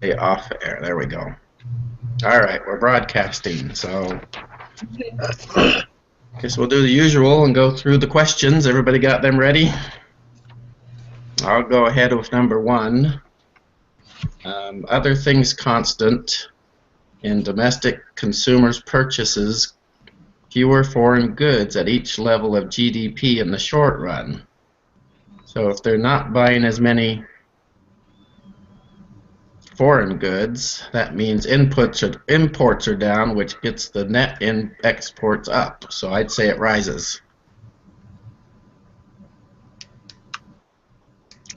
Hey, off air. There we go. All right, we're broadcasting, so guess we'll do the usual and go through the questions. Everybody got them ready? I'll go ahead with number one. Other things constant in domestic consumers' purchases, fewer foreign goods at each level of GDP in the short run. So if they're not buying as many foreign goods, that means imports are down, which gets the net in exports up. So I'd say it rises.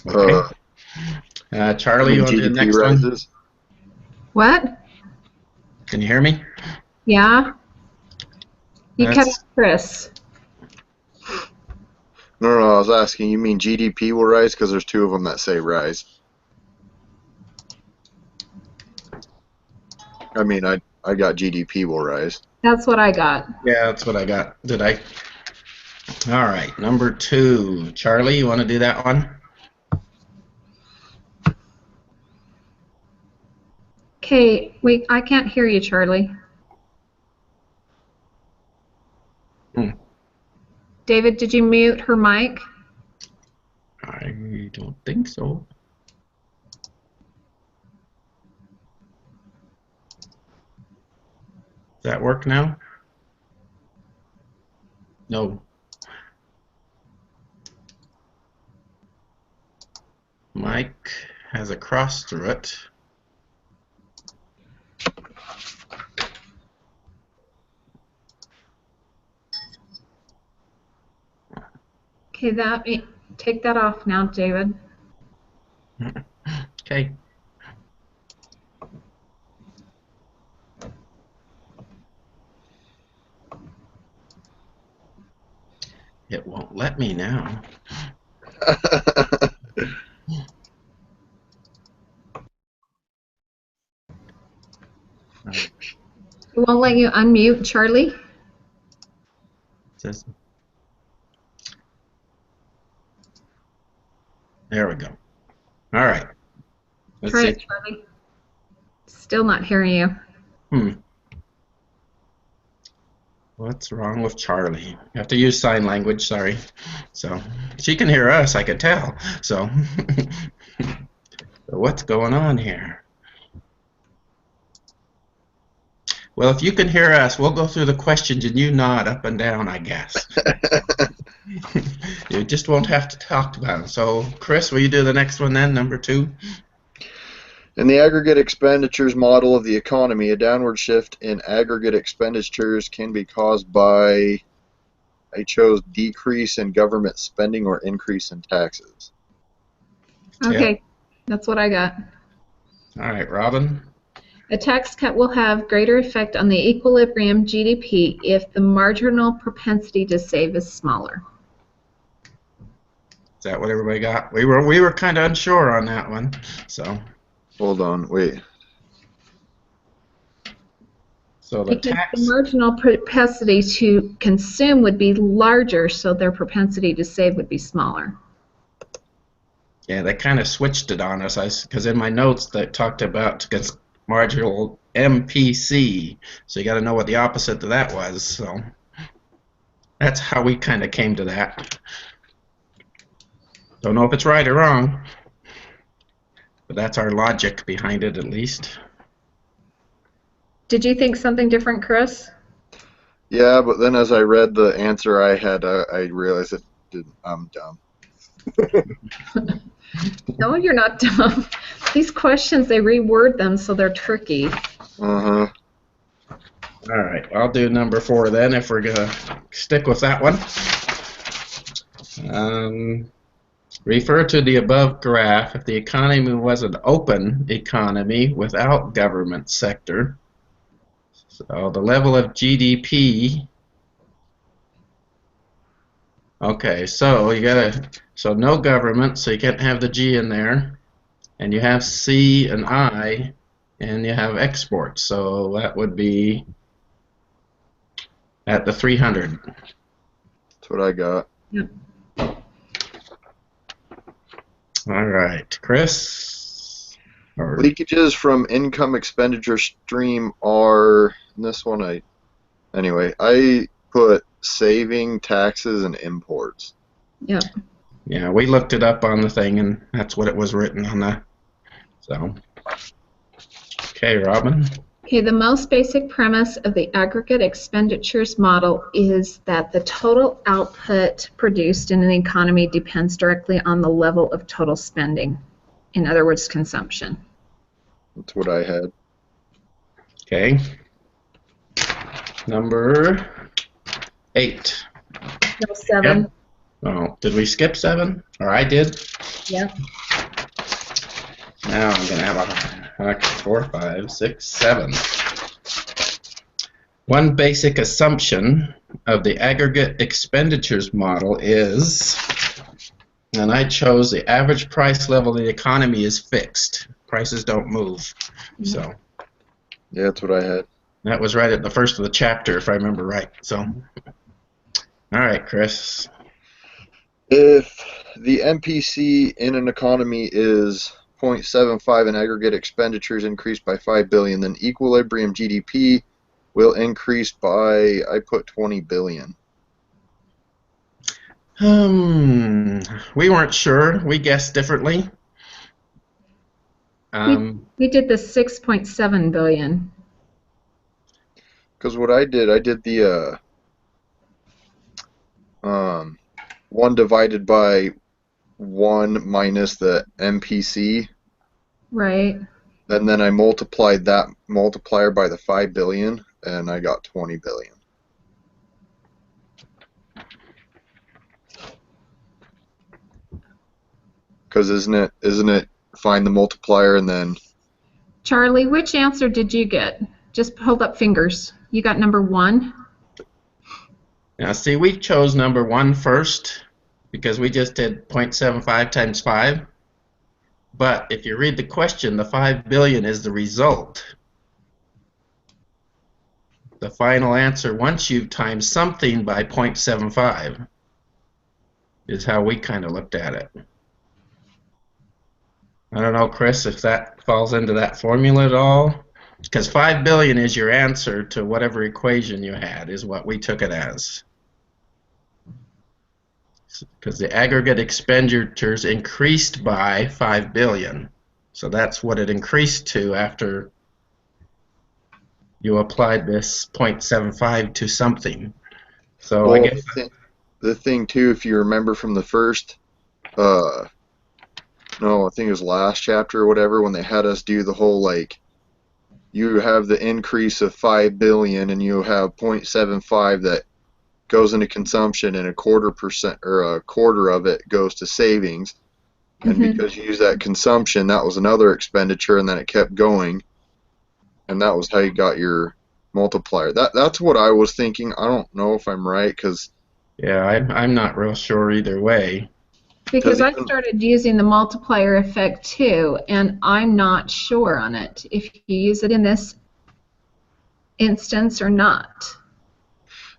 Okay. Uh, I Charlie, you mean want to do the GDP next one? rises. What? Can you hear me? Yeah? You cut That's off Chris. No, I was asking. You mean GDP will rise because there's two of them that say rise. I mean, I got GDP will rise. That's what I got. yeah, that's what I got. Did I? All right, number two. Charlie, you want to do that one? Okay, I can't hear you, Charlie. Hmm. David, did you mute her mic? I don't think so. Does that work now? No. Mike has a cross through it. Okay, take that off now, David. Okay. It won't let me now. It It won't let you unmute, Charlie? says, there we go. All right. Let's Try see. it, Charlie. Still not hearing you. Hmm. What's wrong with Charlie? You have to use sign language, sorry. So she can hear us, I can tell. So, so what's going on here? Well, if you can hear us, we'll go through the questions and you nod up and down, I guess. You just won't have to talk about them. So, Chris, will you do the next one then, number two? In the aggregate expenditures model of the economy, a downward shift in aggregate expenditures can be caused by, I chose decrease in government spending or increase in taxes. Yep. Okay, that's what I got. All right, Robin. A tax cut will have greater effect on the equilibrium GDP if the marginal propensity to save is smaller. Is that what everybody got? We were kind of unsure on that one. So, Hold on, wait. so the Because the tax. marginal propensity to consume would be larger, so their propensity to save would be smaller. Yeah, they kind of switched it on us. Because in my notes they talked about marginal MPC, so you got to know what the opposite to that was. So that's how we kind of came to that. Don't know if it's right or wrong, but that's our logic behind it, at least. Did you think something different, Chris? Yeah, but then as I read the answer I had, I realized it didn't. I'm dumb. No, you're not dumb. These questions, they reword them so they're tricky. Uh-huh. All right, I'll do number four then, if we're gonna stick with that one. Refer to the above graph if the economy was an open economy without government sector. So the level of GDP. Okay, so so no government, so you can't have the G in there, and you have C and I, and you have exports, so that would be at the 300. That's what I got. Yep. All right, Chris. Or Leakages from income expenditure stream are, this one anyway, I put saving, taxes, and imports. Yep. yeah, we looked it up on the thing, and that's what it was written on the. So, okay, Robin. Okay, the most basic premise of the aggregate expenditures model is that the total output produced in an economy depends directly on the level of total spending. In other words, consumption. That's what I had. Okay. Number 8. No, 7. Yep. Oh, did we skip 7? Or I did? Yep. Now I'm going to have 4, 5, 6, 7. One basic assumption of the aggregate expenditures model is, and I chose the average price level of the economy is fixed. Prices don't move. So Yeah, that's what I had. that was right at the first of the chapter, if I remember right. So, all right, Chris. If the MPC in an economy is 0.75 and aggregate expenditures increased by 5 billion, then equilibrium GDP will increase by, I put 20 billion. We weren't sure. We guessed differently. We did the 6.7 billion. Because what I did the 1 divided by 1 minus the MPC, Right. and then I multiplied that multiplier by the 5 billion, and I got 20 billion. Because isn't it find the multiplier and then Charlie, which answer did you get? Just hold up fingers. You got number 1? Now, see, we chose number 1 first because we just did 0.75 times 5. But if you read the question, the 5 billion is the result. The final answer, once you've timed something by 0.75, is how we kind of looked at it. I don't know, Chris, if that falls into that formula at all. Because 5 billion is your answer to whatever equation you had, is what we took it as. Because the aggregate expenditures increased by 5 billion. So that's what it increased to after you applied this 0.75 to something. So well, I guess the thing too, if you remember from the first no, I think it was last chapter or whatever, when they had us do the whole, like, you have the increase of 5 billion and you have 0.75 that goes into consumption, and 1/4% or a quarter of it goes to savings. And because you use that consumption, that was another expenditure, and then it kept going, and that was how you got your multiplier. That's what I was thinking. I don't know if I'm right, because yeah, I'm not real sure either way. Because I started using the multiplier effect too, and I'm not sure on it, if you use it in this instance or not.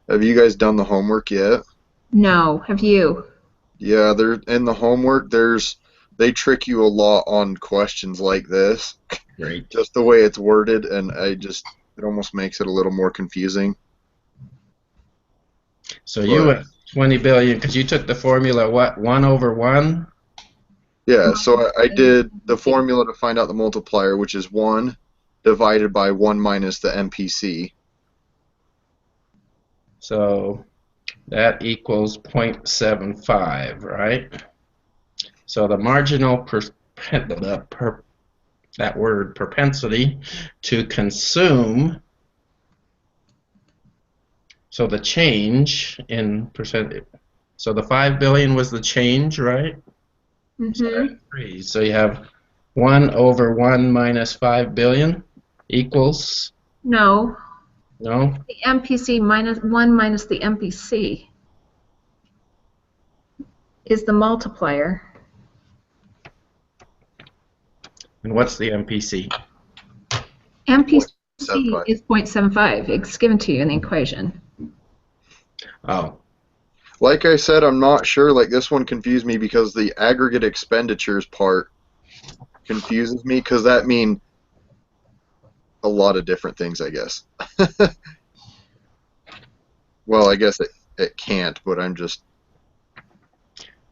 Have you guys done the homework yet? No, have you? Yeah, they're in the homework. They trick you a lot on questions like this. Great. Just the way it's worded, and it almost makes it a little more confusing. So you went 20 billion because you took the formula, what, 1 over 1? Yeah, so I did the formula to find out the multiplier, which is 1 divided by 1 minus the MPC. So that equals 0.75, right? So the marginal that word propensity to consume, so the change in percent, so the 5 billion was the change, right? Mm-hmm. So you have 1 over 1 minus 5 billion equals? No. No? The MPC minus 1 minus the MPC is the multiplier. And what's the MPC? MPC is 0.75. It's given to you in the equation. Oh. Like I said, I'm not sure. Like, this one confused me because the aggregate expenditures part confuses me because that means a lot of different things, I guess. Well, I guess it can't, but I'm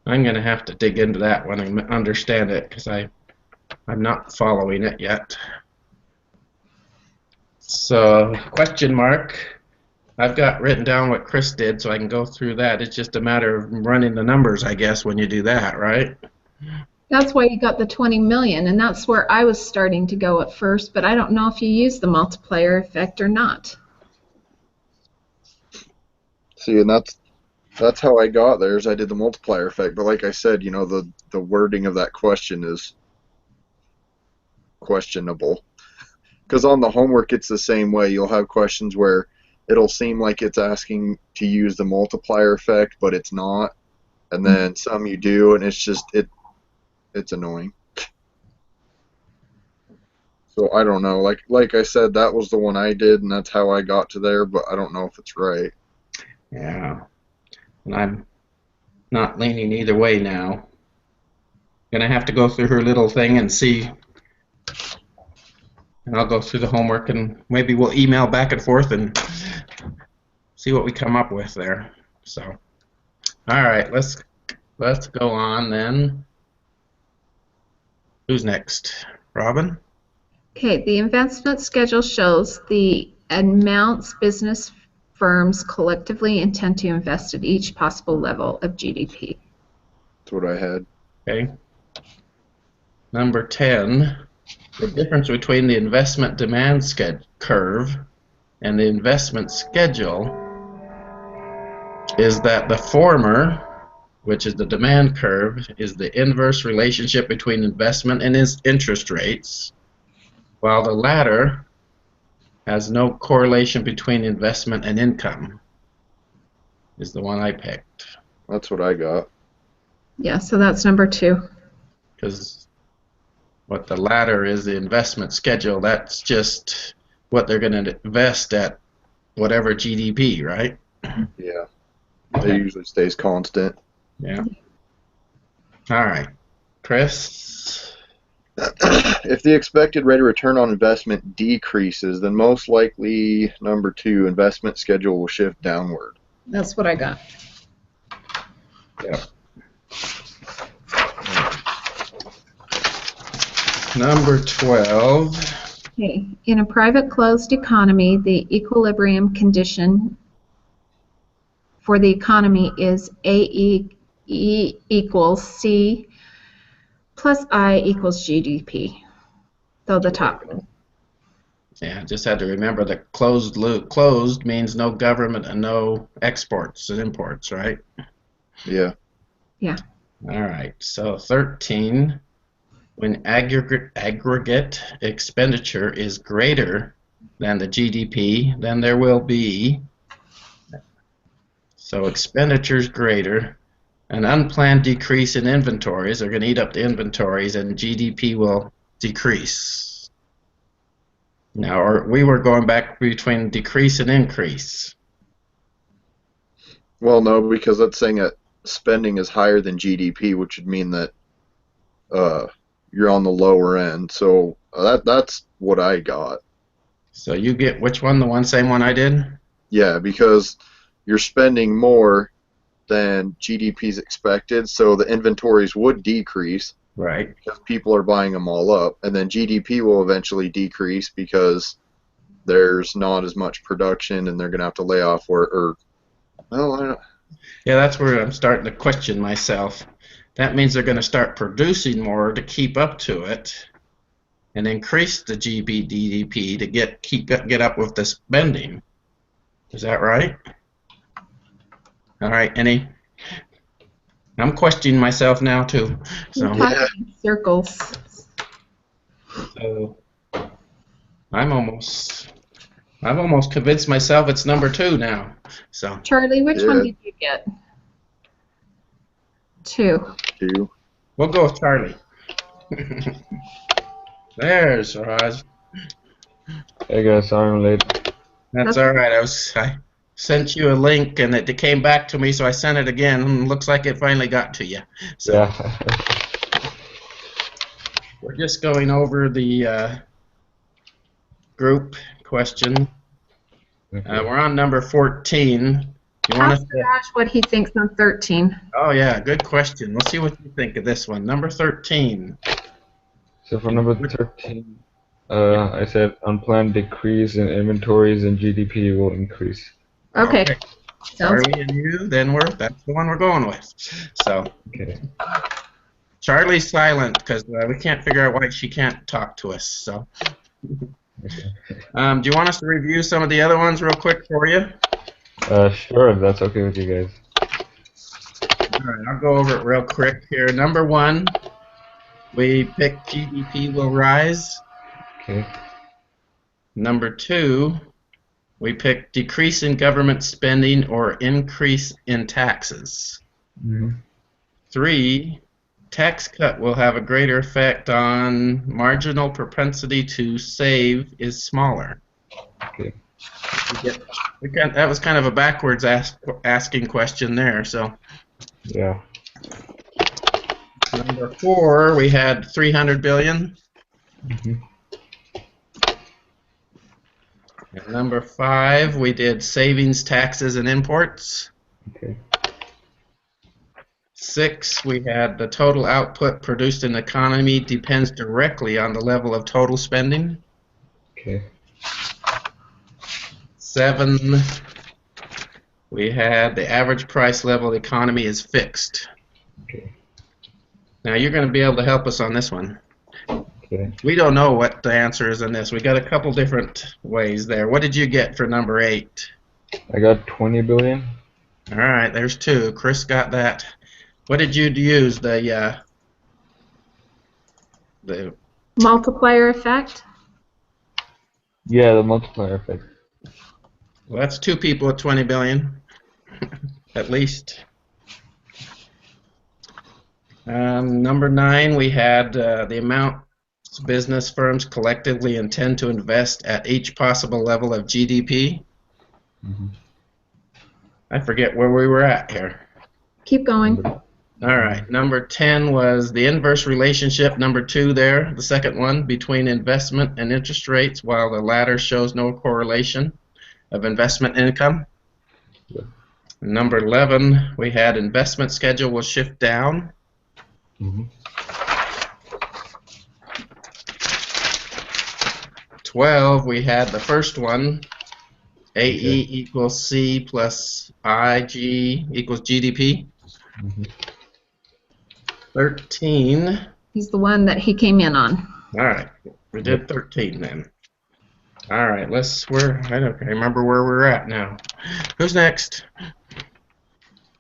going to have to dig into that one and understand it because I'm not following it yet. So, question mark. I've got written down what Chris did, so I can go through that. It's just a matter of running the numbers, I guess, when you do that, right? That's why you got the 20 million, and that's where I was starting to go at first, but I don't know if you use the multiplier effect or not. see, and that's how I got there. Is I did the multiplier effect, but like I said, you know, the wording of that question is questionable. Because on the homework, it's the same way. You'll have questions where it'll seem like it's asking to use the multiplier effect, but it's not. And then some you do, and it's just it's annoying. So I don't know. Like I said, that was the one I did, and that's how I got to there. But I don't know if it's right. Yeah. And I'm not leaning either way now. Gonna have to go through her little thing and see. And I'll go through the homework and maybe we'll email back and forth and see what we come up with there. So, all right, let's go on then. Who's next? Robin? Okay, the investment schedule shows the amounts business firms collectively intend to invest at each possible level of GDP. That's what I had. Okay. Number 10, the difference between the investment demand curve and the investment schedule is that the former, which is the demand curve, is the inverse relationship between investment and interest rates, while the latter has no correlation between investment and income, is the one I picked. That's what I got. Yeah, so that's number 2. Because what the latter is, the investment schedule, that's just what they're going to invest at whatever GDP, right? Yeah. It usually stays constant. Yeah. All right. Chris? If the expected rate of return on investment decreases, then most likely, number 2, investment schedule will shift downward. That's what I got. Yep. Number 12. Okay. In a private closed economy, the equilibrium condition for the economy is E equals C plus I equals GDP. So the top. Yeah, just had to remember that closed means no government and no exports and imports, right? Yeah. Yeah. All right. So 13. When aggregate expenditure is greater than the GDP, then there will be, so expenditures greater, an unplanned decrease in inventories are going to eat up the inventories and GDP will decrease. Now, we were going back between decrease and increase. Well, no, because that's saying that spending is higher than GDP, which would mean that you're on the lower end. So that's what I got. So you get which one? The same one I did? Yeah, because you're spending more than GDP's expected, so the inventories would decrease. Right. Because people are buying them all up, and then GDP will eventually decrease because there's not as much production, and they're going to have to lay off well, I don't. Yeah, that's where I'm starting to question myself. That means they're going to start producing more to keep up to it, and increase the GDP to get up with the spending. Is that right? All right, I'm questioning myself now too. So, You're talking in circles. so I've almost convinced myself it's number 2 now. So Charlie, which one did you get? 2. 2. we'll go with Charlie. There's Raj. Hey guys, sorry I'm late. That's all right. I sent you a link and it came back to me, so I sent it again. Looks like it finally got to you. So, Yeah. We're just going over the group question. Okay. We're on number 14. You want us Ask to? Raj what he thinks on 13. Oh yeah, good question. Let's see what you think of this one. Number 13. So for number 13, I said unplanned decrease in inventories and GDP will increase. Okay. Sounds Charlie and you, then that's the one we're going with. So Okay. Charlie's silent because we can't figure out why she can't talk to us. So Okay. do you want us to review some of the other ones real quick for you? Sure, if that's okay with you guys. All right, I'll go over it real quick here. Number 1, we picked GDP will rise. Okay. Number 2, we picked decrease in government spending or increase in taxes. Mm-hmm. 3, tax cut will have a greater effect on marginal propensity to save is smaller. Okay. That was kind of a backwards asking question there. So Yeah. number 4, we had 300 billion. Mm-hmm. And number 5, we did savings, taxes, and imports. Okay. 6, we had the total output produced in the economy depends directly on the level of total spending. Okay. 7, we had the average price level of the economy is fixed. Okay. Now you're going to be able to help us on this one. Okay. We don't know what the answer is in this. We got a couple different ways there. What did you get for number 8? I got 20 billion. All right, there's 2. Chris got that. What did you use? The multiplier effect. Yeah, the multiplier effect. well, that's 2 people at 20 billion, at least. Number 9, we had the amount business firms collectively intend to invest at each possible level of GDP. Mm-hmm. I forget where we were at here. Keep going. All right, number 10 was the inverse relationship, number 2 there, the second one, between investment and interest rates, while the latter shows no correlation of investment income. Yeah. Number 11, we had investment schedule will shift down. Mm-hmm. 12, we had the first one, AE Okay. equals C plus IG equals GDP. Mm-hmm. 13, He's the one that he came in on. all right, we did 13 then. All right, I don't remember where we're at now. Who's next?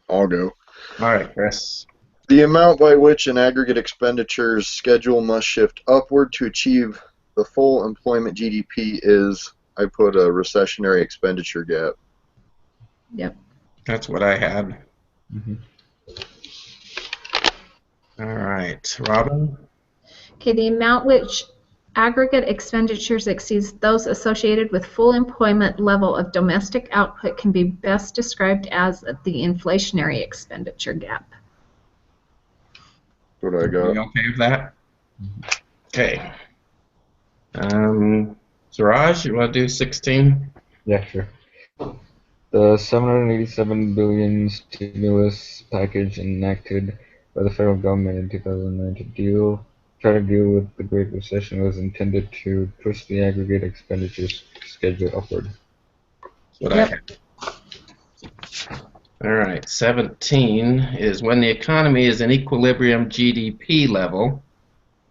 I'll go. All right, Chris. The amount by which an aggregate expenditures schedule must shift upward to achieve the full employment GDP is, I put a recessionary expenditure gap. Yep. That's what I had. Mm-hmm. All right, Robin. Okay, the amount which aggregate expenditures exceeds those associated with full employment level of domestic output can be best described as the inflationary expenditure gap. That's what I got. You okay with that? Okay. Suraj, you want to do 16? Yeah, sure. The 787 billion stimulus package enacted by the federal government in 2009 to try to deal with the Great Recession was intended to push the aggregate expenditures schedule upward. That's what I had. All right, 17 is when the economy is in equilibrium GDP level,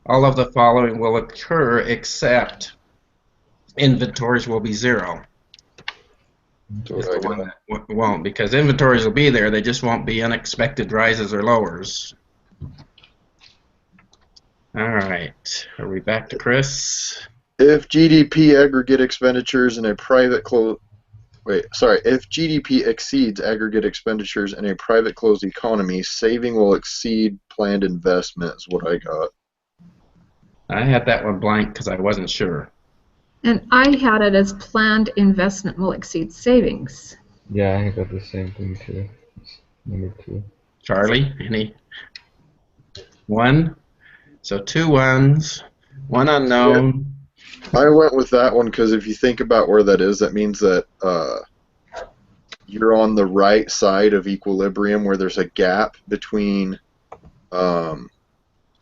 all of the following will occur except inventories will be 0. That's Is what I the one got. that won't, because inventories will be there, they just won't be unexpected rises or lowers. All right, are we back to Chris? If GDP aggregate expenditures in a private if GDP exceeds aggregate expenditures in a private closed economy, saving will exceed planned investment is what I got. I had that one blank because I wasn't sure. And I had it as planned investment will exceed savings. Yeah, I got the same thing too. It's number 2. Charlie, any? 1? So 2 ones, 1 unknown. I went with that one because if you think about where that is, that means that you're on the right side of equilibrium where there's a gap between The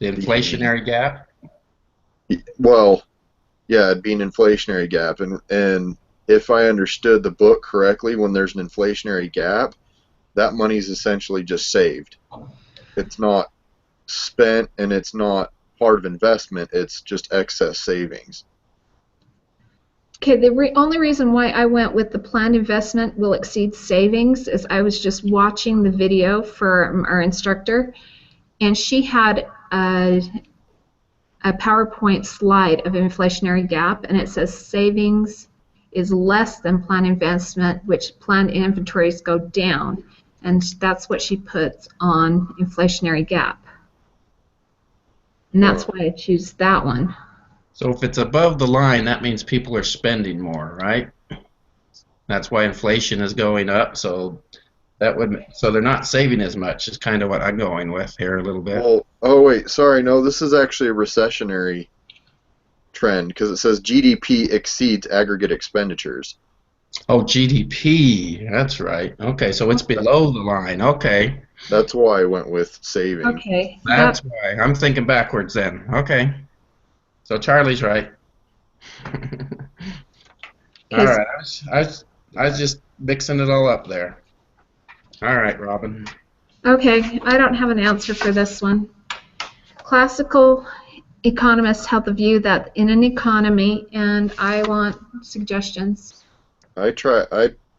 inflationary gap. well, yeah, it'd be an inflationary gap, and if I understood the book correctly, when there's an inflationary gap, that money's essentially just saved. It's not spent and it's not part of investment, it's just excess savings. Okay, the only reason why I went with the planned investment will exceed savings is I was just watching the video for our instructor, and she had a PowerPoint slide of inflationary gap, and it says savings is less than planned investment, which planned inventories go down, and that's what she puts on inflationary gap. And that's why I choose that one. So if it's above the line, that means people are spending more, right? That's why inflation is going up. So they're not saving as much. Is kind of what I'm going with here a little bit. Well, oh wait, sorry, no, this is actually a recessionary trend because it says GDP exceeds aggregate expenditures. Oh, GDP. That's right. Okay, so it's below the line. Okay, That's why I went with saving. Okay. that's why I'm thinking backwards then. Okay, so Charlie's right. All right, I was just mixing it all up there. All right, Robin. Okay, I don't have an answer for this one. Classical economists held the view that in an economy, and I want suggestions. I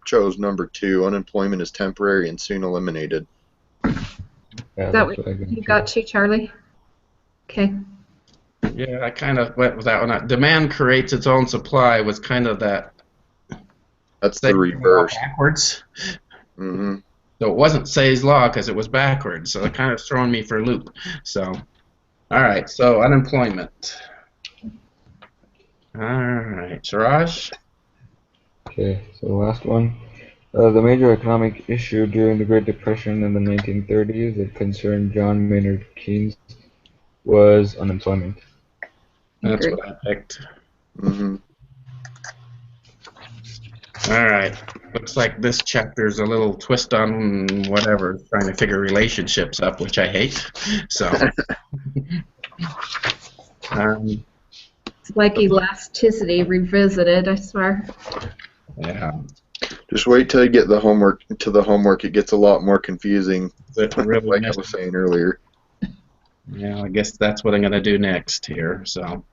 chose number 2. Unemployment is temporary and soon eliminated. Yeah, That that's what what I you got to, Charlie? Okay. Yeah, I kind of went with that one. Demand creates its own supply was kind of that That's the thing reverse. backwards. Mm-hmm. So it wasn't Say's law because it was backwards. So it kind of throwing me for a loop. So, all right. So unemployment. All right, Suraj. Okay, so the last one. The major economic issue during the Great Depression in the 1930s that concerned John Maynard Keynes was unemployment. That's Agree. what I picked. Mm-hmm. All right. Looks like this chapter's a little twist on whatever, trying to figure relationships up, which I hate. So, It's like elasticity revisited, I swear. yeah. Just wait till you get the homework to the homework. It gets a lot more confusing, It really like I missed- was saying earlier. Yeah, I guess that's what I'm going to do next here. So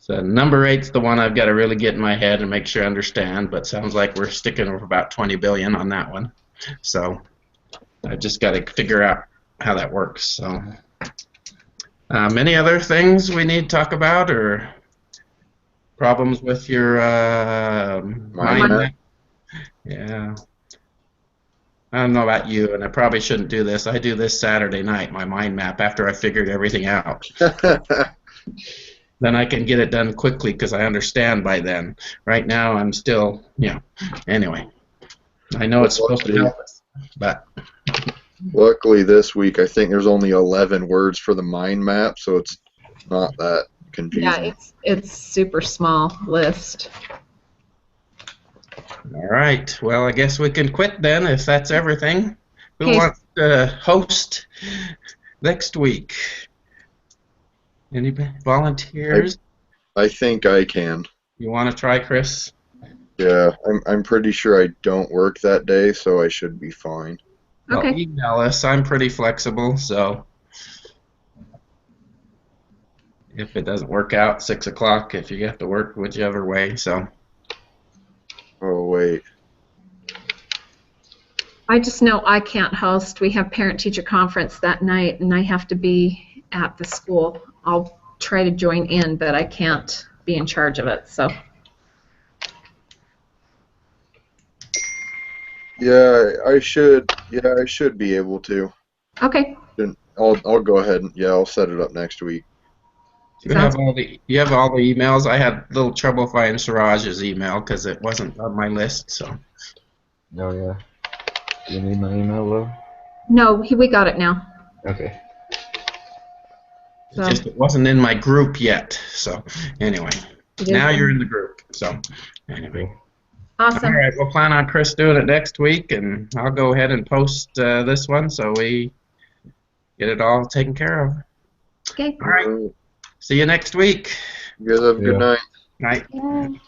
number 8's the one I've got to really get in my head and make sure I understand, but sounds like we're sticking with about 20 billion on that one. So I just got to figure out how that works. So any other things we need to talk about or problems with your mind map? Yeah. I don't know about you, and I probably shouldn't do this. I do this Saturday night, my mind map, after I figured everything out. Then I can get it done quickly because I understand by then. Right now, I'm still, anyway. I know it's supposed to help us, but. Luckily, this week I think there's only 11 words for the mind map, so it's not that confusing. Yeah, it's super small list. All right. Well, I guess we can quit then if that's everything. Who Okay. wants to host next week? Any volunteers? I think I can. You want to try, Chris? Yeah, I'm pretty sure I don't work that day, so I should be fine. Well, Okay. email us. I'm pretty flexible, so if it doesn't work out, 6 o'clock if you have to work, whichever way. So Oh, wait. I just know I can't host. We have parent-teacher conference that night, and I have to be at the school. I'll try to join in, but I can't be in charge of it. So Yeah, I should. Yeah, I should be able to. okay. Then I'll go ahead and I'll set it up next week. you have all the emails. I had a little trouble finding Suraj's email because it wasn't on my list. So Oh yeah. Do you need my email, Lo? No, we got it now. Okay. So Just it wasn't in my group yet. So anyway, it now is you're in the group. So anyway. awesome. All right, we'll plan on Chris doing it next week, and I'll go ahead and post this one so we get it all taken care of. Okay. All right. See you next week. You guys have a good Yeah. night. Night. Yay.